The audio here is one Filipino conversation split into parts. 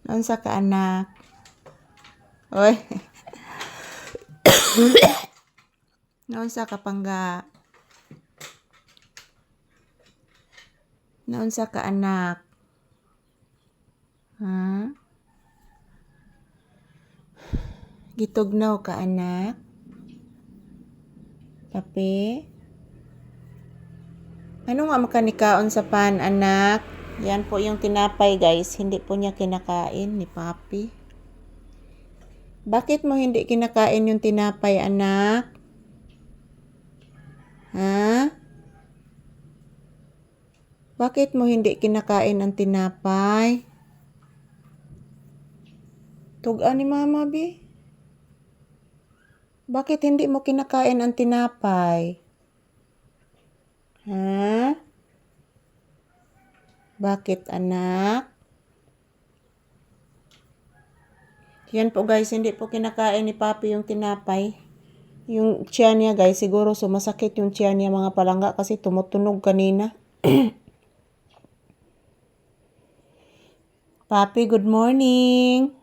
Naunsa ka anak? Oy. Naunsa ka pangga? Naunsa ka anak? Ha? Gitugnaw ka anak? Papi? Ano nga makanikaon sa pan anak? Yan po yung tinapay guys, hindi po niya kinakain ni Papi. Bakit mo hindi kinakain yung tinapay anak? Ha? Bakit mo hindi kinakain ang tinapay? Tugaan ni Mama, Bi. Bakit hindi mo kinakain ang tinapay? Ha? Bakit anak? Yan po guys, hindi po kinakain ni Papi yung tinapay. Yung tiyan niya guys, siguro sumasakit yung tiyan niya mga palangga kasi tumutunog kanina. Papi, good morning.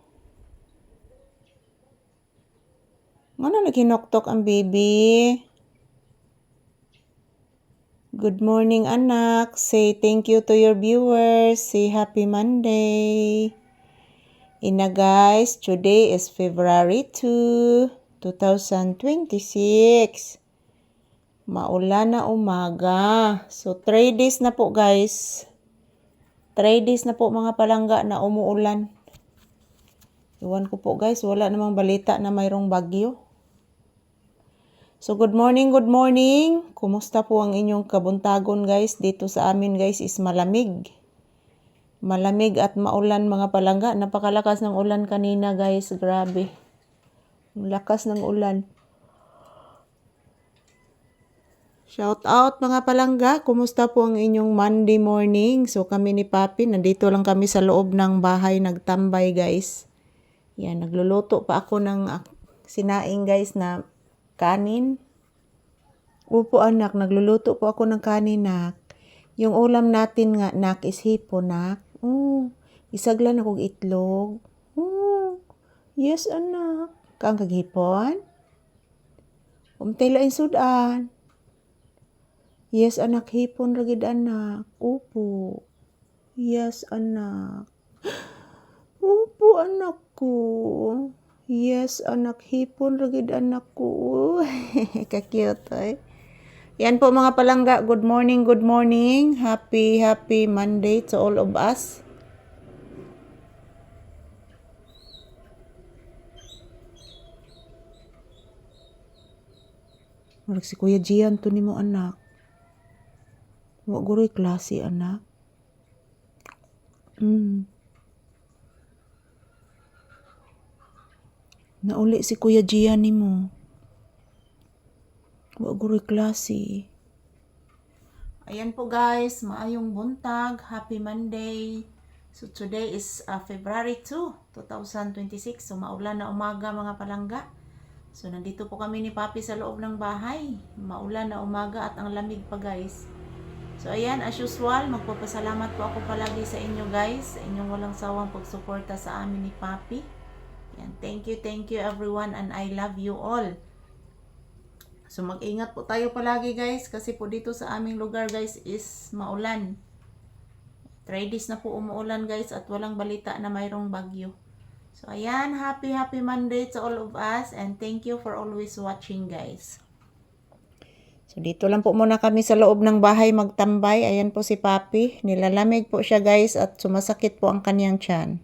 Ano naghinoktok ang baby? Good morning anak. Say thank you to your viewers. Say happy Monday. Ina guys, today is February 2, 2026. Maulan na umaga. So 3 days na po guys. 3 days na po mga palangga na umuulan. Iwan ko po guys, wala namang balita na mayroong bagyo. So good morning, good morning. Kumusta po ang inyong kabuntagon guys? Dito sa amin guys is malamig. Malamig at maulan mga palangga. Napakalakas ng ulan kanina guys, grabe. Lakas ng ulan. Shout out mga palangga. Kumusta po ang inyong Monday morning? So kami ni Papi, nandito lang kami sa loob ng bahay nagtambay guys. Yan, nagluluto pa ako ng sinaing guys na kanin. Upo anak, nagluluto po ako ng kanin nak. Yung ulam natin nga nak is hipon nak. Isaglan akong itlog. Yes anak. Kaang kaghipon? Umtay lain sudan. Yes anak, hipon ragid anak. Upo. Yes anak. Upo anak ko. Yes, anak, hipon ragid anak ko. Ka-cute, eh. Yan po mga palangga. Good morning, good morning. Happy Monday to all of us. Marag si Kuya Gian to nimo anak. Wa guroy klase anak. Nauli si Kuya Gian nimo. Wa guroy klase. Ayan po guys, maayong buntag, happy Monday. So today is February 2, 2026. So maulan na umaga mga palangga. So nandito po kami ni Papi sa loob ng bahay. Maulan na umaga at ang lamig pa guys. So ayan, as usual, magpapasalamat po ako palagi sa inyo guys. Sa inyong walang sawang pagsuporta sa amin ni Papi. Yan, thank you everyone and I love you all. So mag-ingat po tayo palagi guys kasi po dito sa aming lugar guys is maulan. 3 days na po umuulan guys at walang balita na mayroong bagyo. So ayan, happy Monday to all of us and thank you for always watching guys. So dito lang po muna kami sa loob ng bahay magtambay. Ayan po si Papi, nilalamig po siya guys at sumasakit po ang kanyang tiyan.